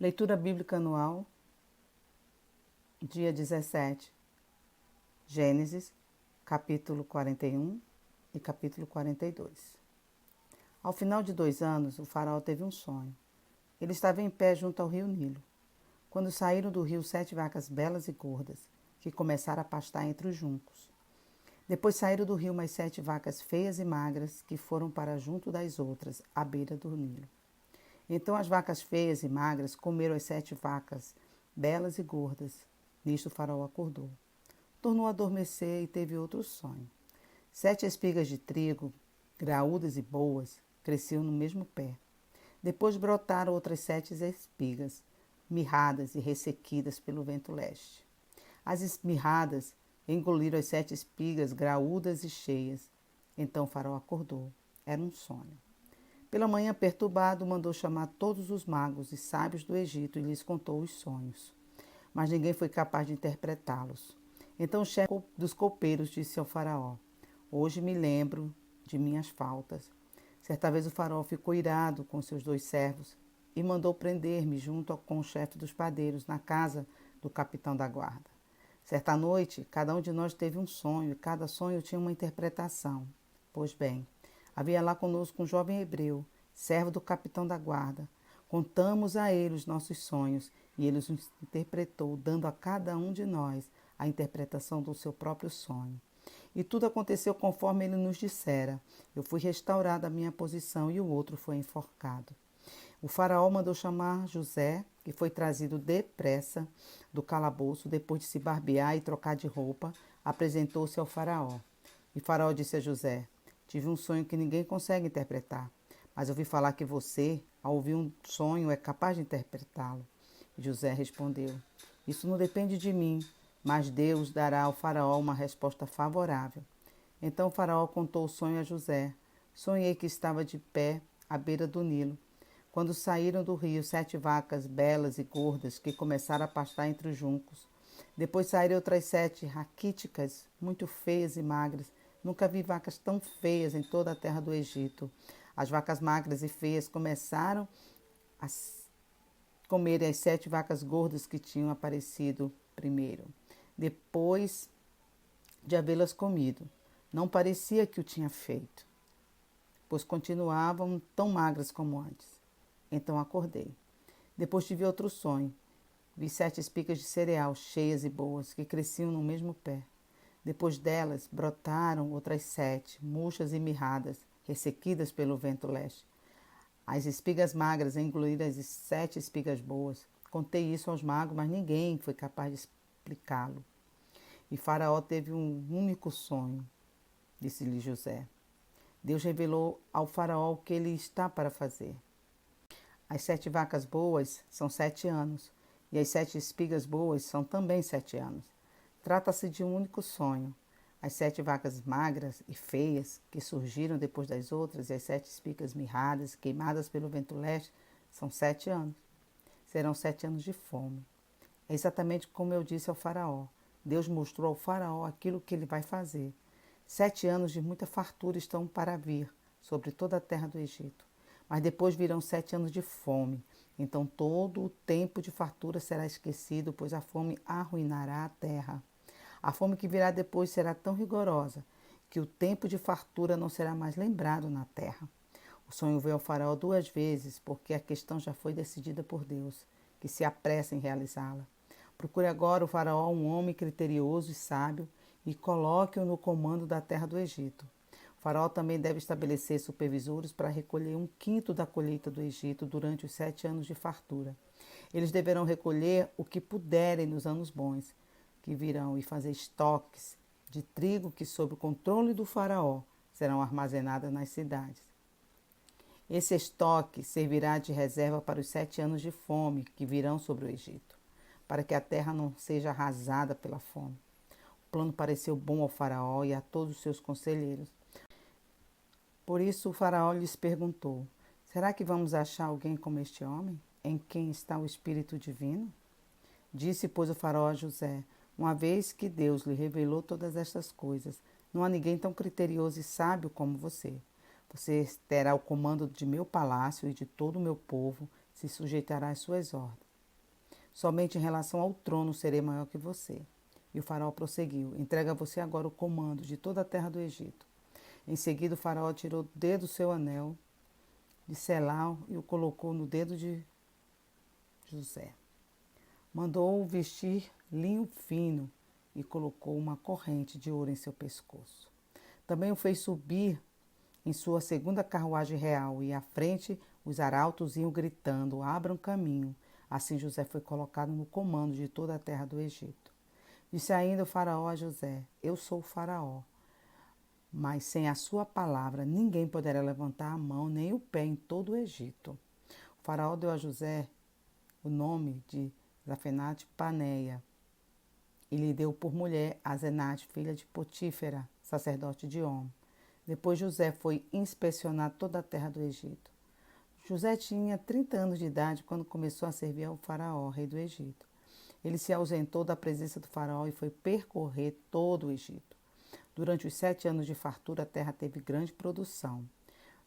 Leitura bíblica anual, dia 17, Gênesis, capítulo 41 e capítulo 42. Ao final de 2 anos, o faraó teve um sonho. Ele estava em pé junto ao rio Nilo, quando saíram do rio 7 vacas belas e gordas, que começaram a pastar entre os juncos. Depois saíram do rio mais 7 vacas feias e magras, que foram para junto das outras, à beira do Nilo. Então as vacas feias e magras comeram as 7 vacas belas e gordas. Nisto o faraó acordou. Tornou a adormecer e teve outro sonho. 7 espigas de trigo, graúdas e boas, cresciam no mesmo pé. Depois brotaram outras 7 espigas, mirradas e ressequidas pelo vento leste. As esmirradas engoliram as 7 espigas graúdas e cheias. Então o faraó acordou. Era um sonho. Pela manhã, perturbado, mandou chamar todos os magos e sábios do Egito e lhes contou os sonhos. Mas ninguém foi capaz de interpretá-los. Então o chefe dos copeiros disse ao faraó: Hoje me lembro de minhas faltas. Certa vez o faraó ficou irado com seus 2 servos e mandou prender-me junto com o chefe dos padeiros na casa do capitão da guarda. Certa noite, cada um de nós teve um sonho e cada sonho tinha uma interpretação. Pois bem, havia lá conosco um jovem hebreu, servo do capitão da guarda. Contamos a ele os nossos sonhos e ele os interpretou, dando a cada um de nós a interpretação do seu próprio sonho. E tudo aconteceu conforme ele nos dissera. Eu fui restaurada à minha posição e o outro foi enforcado. O faraó mandou chamar José, que foi trazido depressa do calabouço, depois de se barbear e trocar de roupa, apresentou-se ao faraó. E faraó disse a José: Tive um sonho que ninguém consegue interpretar, mas ouvi falar que você, ao ouvir um sonho, é capaz de interpretá-lo. E José respondeu: Isso não depende de mim, mas Deus dará ao faraó uma resposta favorável. Então o faraó contou o sonho a José. Sonhei que estava de pé à beira do Nilo, quando saíram do rio 7 vacas belas e gordas que começaram a pastar entre os juncos. Depois saíram outras 7 raquíticas, muito feias e magras. Nunca vi vacas tão feias em toda a terra do Egito. As vacas magras e feias começaram a comer as 7 vacas gordas que tinham aparecido primeiro. Depois de havê-las comido, não parecia que o tinha feito, pois continuavam tão magras como antes. Então acordei. Depois tive outro sonho. Vi 7 espigas de cereal, cheias e boas, que cresciam no mesmo pé. Depois delas, brotaram outras 7, murchas e mirradas, ressequidas pelo vento leste. As espigas magras engoliram as 7 espigas boas. Contei isso aos magos, mas ninguém foi capaz de explicá-lo. E Faraó teve um único sonho, disse-lhe José. Deus revelou ao Faraó o que ele está para fazer. As 7 vacas boas são 7 anos, e as 7 espigas boas são também 7 anos. Trata-se de um único sonho. As 7 vacas magras e feias, que surgiram depois das outras, e as 7 espigas mirradas, queimadas pelo vento leste, são 7 anos. Serão 7 anos de fome. É exatamente como eu disse ao faraó. Deus mostrou ao faraó aquilo que ele vai fazer. 7 anos de muita fartura estão para vir sobre toda a terra do Egito. Mas depois virão 7 anos de fome. Então todo o tempo de fartura será esquecido, pois a fome arruinará a terra. A fome que virá depois será tão rigorosa que o tempo de fartura não será mais lembrado na terra. O sonho veio ao faraó 2 vezes, porque a questão já foi decidida por Deus, que se apressa em realizá-la. Procure agora o faraó um homem criterioso e sábio e coloque-o no comando da terra do Egito. O faraó também deve estabelecer supervisores para recolher 1/5 da colheita do Egito durante os 7 anos de fartura. Eles deverão recolher o que puderem nos anos bons, que virão, e fazer estoques de trigo que, sob o controle do faraó, serão armazenadas nas cidades. Esse estoque servirá de reserva para os 7 anos de fome que virão sobre o Egito, para que a terra não seja arrasada pela fome. O plano pareceu bom ao faraó e a todos os seus conselheiros. Por isso o faraó lhes perguntou: Será que vamos achar alguém como este homem, em quem está o Espírito Divino? Disse, pois, o faraó a José: Uma vez que Deus lhe revelou todas estas coisas, não há ninguém tão criterioso e sábio como você. Você terá o comando de meu palácio e de todo o meu povo, se sujeitará às suas ordens. Somente em relação ao trono serei maior que você. E o faraó prosseguiu: entrega a você agora o comando de toda a terra do Egito. Em seguida, o faraó tirou do dedo seu anel de selá e o colocou no dedo de José. Mandou-o vestir linho fino e colocou uma corrente de ouro em seu pescoço. Também o fez subir em sua segunda carruagem real, e à frente os arautos iam gritando: abram caminho. Assim José foi colocado no comando de toda a terra do Egito. Disse ainda o faraó a José: eu sou o faraó, mas sem a sua palavra ninguém poderá levantar a mão nem o pé em todo o Egito. O faraó deu a José o nome de Zafenate Paneia e lhe deu por mulher Asenate, filha de Potífera, sacerdote de On. Depois José foi inspecionar toda a terra do Egito. José tinha 30 anos de idade quando começou a servir ao faraó, rei do Egito. Ele se ausentou da presença do faraó e foi percorrer todo o Egito. Durante os 7 anos de fartura, a terra teve grande produção.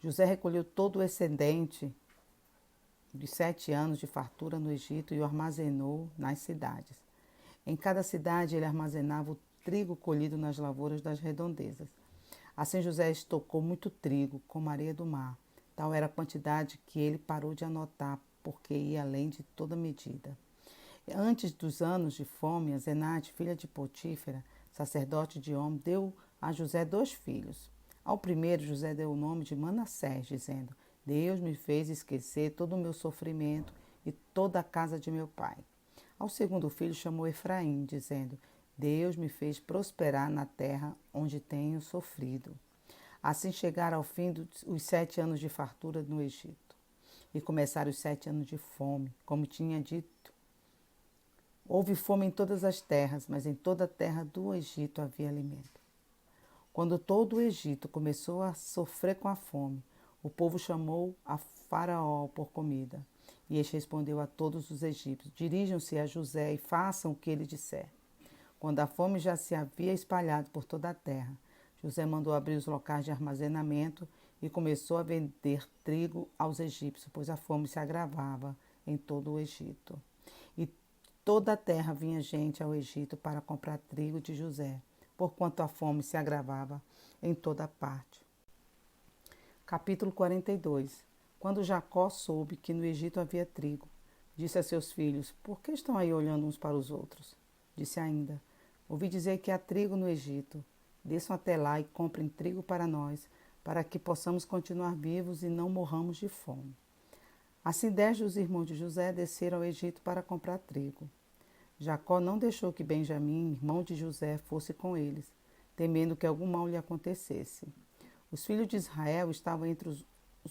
José recolheu todo o excedente de 7 anos de fartura no Egito e o armazenou nas cidades. Em cada cidade ele armazenava o trigo colhido nas lavouras das redondezas. Assim José estocou muito trigo, como a areia do mar. Tal era a quantidade que ele parou de anotar, porque ia além de toda medida. Antes dos anos de fome, Asenate, filha de Potífera, sacerdote de On, deu a José 2 filhos. Ao primeiro, José deu o nome de Manassés, dizendo: Deus me fez esquecer todo o meu sofrimento e toda a casa de meu pai. Ao segundo filho chamou Efraim, dizendo: Deus me fez prosperar na terra onde tenho sofrido. Assim chegaram ao fim os 7 anos de fartura no Egito. E começaram os 7 anos de fome, como tinha dito. Houve fome em todas as terras, mas em toda a terra do Egito havia alimento. Quando todo o Egito começou a sofrer com a fome, o povo chamou a Faraó por comida. E este respondeu a todos os egípcios: dirijam-se a José e façam o que ele disser. Quando a fome já se havia espalhado por toda a terra, José mandou abrir os locais de armazenamento e começou a vender trigo aos egípcios, pois a fome se agravava em todo o Egito. E toda a terra vinha gente ao Egito para comprar trigo de José, porquanto a fome se agravava em toda parte. Capítulo 42. Quando Jacó soube que no Egito havia trigo, disse a seus filhos: por que estão aí olhando uns para os outros? Disse ainda: ouvi dizer que há trigo no Egito. Desçam até lá e comprem trigo para nós, para que possamos continuar vivos e não morramos de fome. Assim 10 dos irmãos de José desceram ao Egito para comprar trigo. Jacó não deixou que Benjamim, irmão de José, fosse com eles, temendo que algum mal lhe acontecesse. Os filhos de Israel estavam entre os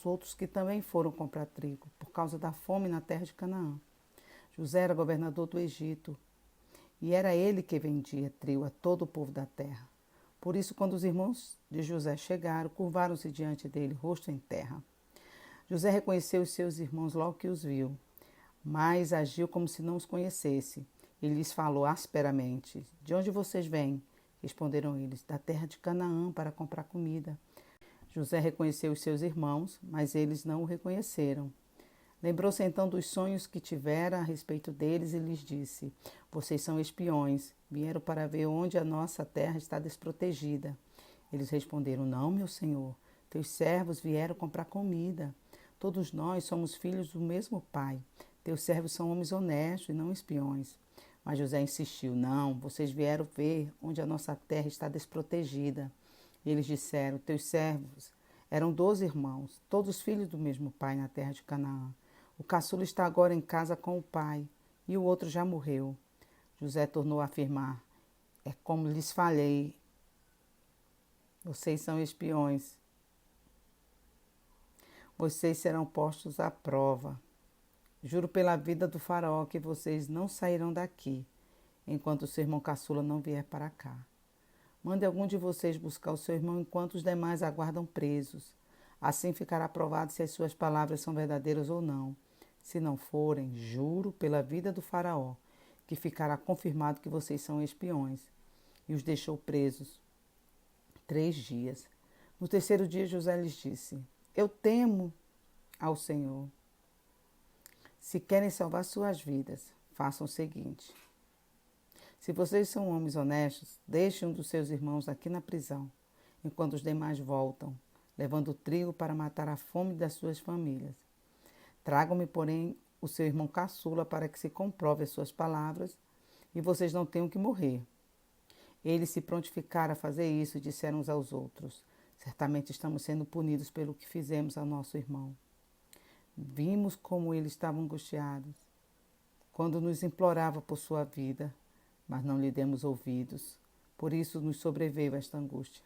outros que também foram comprar trigo, por causa da fome na terra de Canaã. José era governador do Egito, e era ele que vendia trigo a todo o povo da terra. Por isso, quando os irmãos de José chegaram, curvaram-se diante dele, rosto em terra. José reconheceu os seus irmãos logo que os viu, mas agiu como se não os conhecesse. Ele lhes falou asperamente: de onde vocês vêm? Responderam eles: da terra de Canaã, para comprar comida. José reconheceu os seus irmãos, mas eles não o reconheceram. Lembrou-se então dos sonhos que tivera a respeito deles e lhes disse: vocês são espiões, vieram para ver onde a nossa terra está desprotegida. Eles responderam: não, meu senhor, teus servos vieram comprar comida. Todos nós somos filhos do mesmo pai. Teus servos são homens honestos e não espiões. Mas José insistiu: não, vocês vieram ver onde a nossa terra está desprotegida. E eles disseram: teus servos eram 12 irmãos, todos filhos do mesmo pai na terra de Canaã. O caçula está agora em casa com o pai, e o outro já morreu. José tornou a afirmar: é como lhes falei, vocês são espiões. Vocês serão postos à prova. Juro pela vida do faraó que vocês não sairão daqui, enquanto o seu irmão caçula não vier para cá. Mande algum de vocês buscar o seu irmão enquanto os demais aguardam presos. Assim ficará provado se as suas palavras são verdadeiras ou não. Se não forem, juro pela vida do faraó, que ficará confirmado que vocês são espiões. E os deixou presos 3 dias. No terceiro dia, José lhes disse: eu temo ao Senhor. Se querem salvar suas vidas, façam o seguinte: se vocês são homens honestos, deixem um dos seus irmãos aqui na prisão, enquanto os demais voltam, levando trigo para matar a fome das suas famílias. Tragam-me, porém, o seu irmão caçula para que se comprove as suas palavras e vocês não tenham que morrer. Eles se prontificaram a fazer isso e disseram uns aos outros: certamente estamos sendo punidos pelo que fizemos ao nosso irmão. Vimos como ele estava angustiado, quando nos implorava por sua vida, mas não lhe demos ouvidos. Por isso nos sobreveio esta angústia.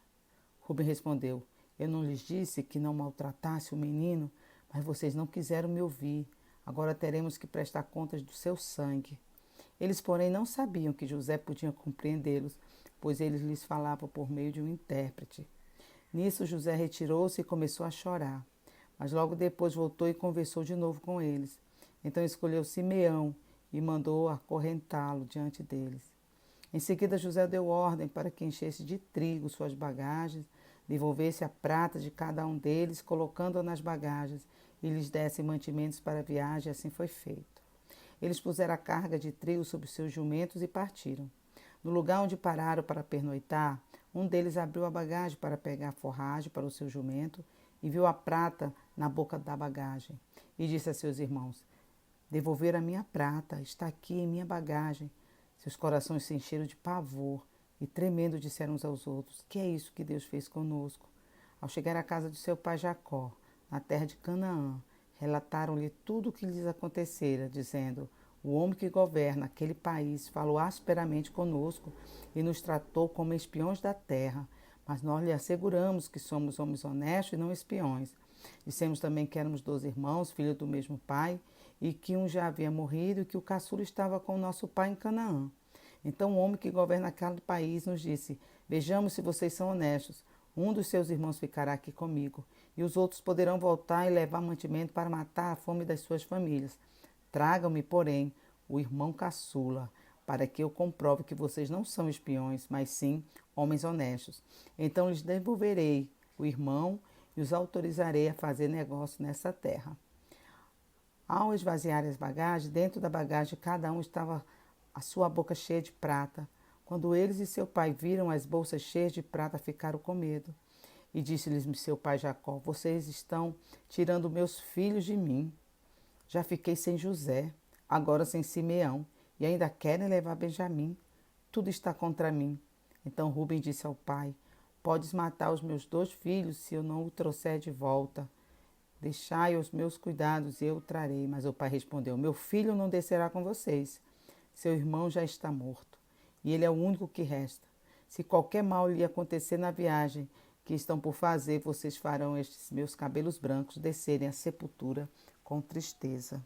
Rubem respondeu: eu não lhes disse que não maltratasse o menino, mas vocês não quiseram me ouvir. Agora teremos que prestar contas do seu sangue. Eles, porém, não sabiam que José podia compreendê-los, pois ele lhes falava por meio de um intérprete. Nisso José retirou-se e começou a chorar. Mas logo depois voltou e conversou de novo com eles. Então escolheu Simeão e mandou acorrentá-lo diante deles. Em seguida José deu ordem para que enchesse de trigo suas bagagens, devolvesse a prata de cada um deles, colocando-a nas bagagens, e lhes desse mantimentos para a viagem, e assim foi feito. Eles puseram a carga de trigo sobre seus jumentos e partiram. No lugar onde pararam para pernoitar, um deles abriu a bagagem para pegar a forragem para o seu jumento e viu a prata na boca da bagagem. E disse a seus irmãos: devolveram a minha prata, está aqui em minha bagagem. Seus corações se encheram de pavor e, tremendo, disseram uns aos outros: que é isso que Deus fez conosco? Ao chegar à casa de seu pai Jacó, na terra de Canaã, relataram-lhe tudo o que lhes acontecera, dizendo: o homem que governa aquele país falou asperamente conosco e nos tratou como espiões da terra. Mas nós lhe asseguramos que somos homens honestos e não espiões. Dissemos também que éramos 12 irmãos, filhos do mesmo pai, e que um já havia morrido e que o caçula estava com o nosso pai em Canaã. Então o homem que governa aquele país nos disse: vejamos se vocês são honestos. Um dos seus irmãos ficará aqui comigo, e os outros poderão voltar e levar mantimento para matar a fome das suas famílias. Tragam-me, porém, o irmão caçula, para que eu comprove que vocês não são espiões, mas sim homens honestos. Então lhes devolverei o irmão e os autorizarei a fazer negócio nessa terra. Ao esvaziar as bagagens, dentro da bagagem cada um estava a sua boca cheia de prata. Quando eles e seu pai viram as bolsas cheias de prata, ficaram com medo. E disse-lhes seu pai Jacó: vocês estão tirando meus filhos de mim. Já fiquei sem José, agora sem Simeão, e ainda querem levar Benjamim. Tudo está contra mim. Então Rubem disse ao pai: podes matar os meus 2 filhos se eu não o trouxer de volta. Deixai os meus cuidados e eu o trarei. Mas o pai respondeu: meu filho não descerá com vocês. Seu irmão já está morto, e ele é o único que resta. Se qualquer mal lhe acontecer na viagem que estão por fazer, vocês farão estes meus cabelos brancos descerem à sepultura com tristeza.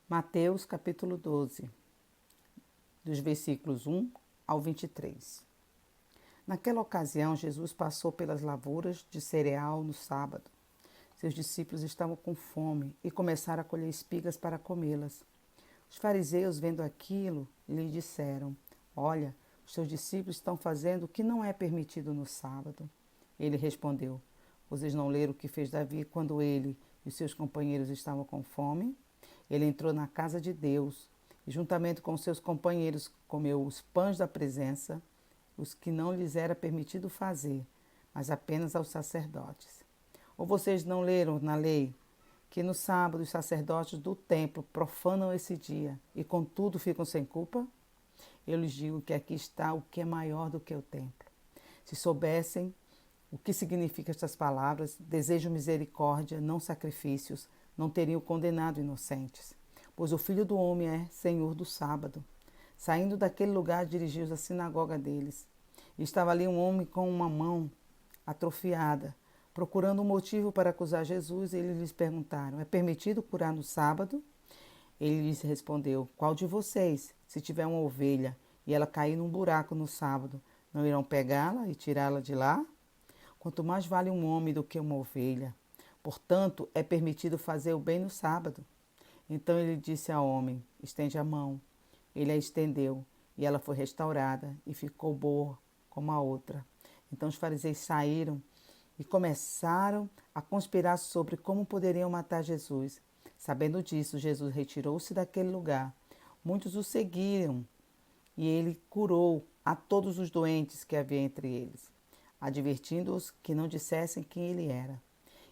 Mateus capítulo 12, dos versículos 1 ao 23. Naquela ocasião, Jesus passou pelas lavouras de cereal no sábado. Seus discípulos estavam com fome e começaram a colher espigas para comê-las. Os fariseus, vendo aquilo, lhe disseram: olha, os seus discípulos estão fazendo o que não é permitido no sábado. Ele respondeu: vocês não leram o que fez Davi quando ele e os seus companheiros estavam com fome? Ele entrou na casa de Deus e, juntamente com seus companheiros, comeu os pães da presença, os que não lhes era permitido fazer, mas apenas aos sacerdotes. Ou vocês não leram na lei que no sábado os sacerdotes do templo profanam esse dia e, contudo, ficam sem culpa? Eu lhes digo que aqui está o que é maior do que o templo. Se soubessem o que significam estas palavras: desejo misericórdia, não sacrifícios, não teriam condenado inocentes. Pois o Filho do Homem é Senhor do sábado. Saindo daquele lugar, dirigiu-se à sinagoga deles. E estava ali um homem com uma mão atrofiada, procurando um motivo para acusar Jesus. Eles lhes perguntaram: é permitido curar no sábado? Ele lhes respondeu: qual de vocês, se tiver uma ovelha e ela cair num buraco no sábado, não irão pegá-la e tirá-la de lá? Quanto mais vale um homem do que uma ovelha. Portanto, é permitido fazer o bem no sábado. Então ele disse ao homem: estende a mão. Ele a estendeu, e ela foi restaurada, e ficou boa como a outra. Então os fariseus saíram e começaram a conspirar sobre como poderiam matar Jesus. Sabendo disso, Jesus retirou-se daquele lugar. Muitos o seguiram e ele curou a todos os doentes que havia entre eles, advertindo-os que não dissessem quem ele era.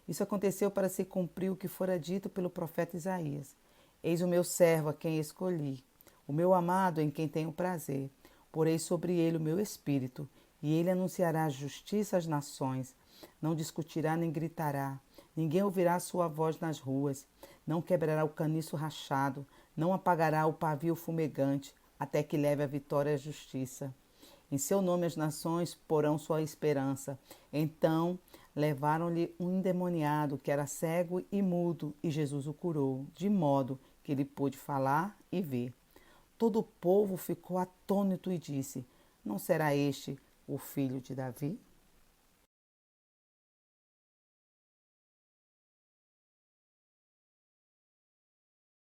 Isso aconteceu para se cumprir o que fora dito pelo profeta Isaías. Eis o meu servo a quem escolhi, o meu amado em quem tenho prazer. Porei sobre ele o meu espírito, e ele anunciará a justiça às nações. Não discutirá nem gritará. Ninguém ouvirá a sua voz nas ruas. Não quebrará o caniço rachado. Não apagará o pavio fumegante, até que leve a vitória e a justiça. Em seu nome as nações porão sua esperança. Então levaram-lhe um endemoniado que era cego e mudo, e Jesus o curou, de modo que ele pôde falar e ver. Todo o povo ficou atônito e disse: Não será este o filho de Davi?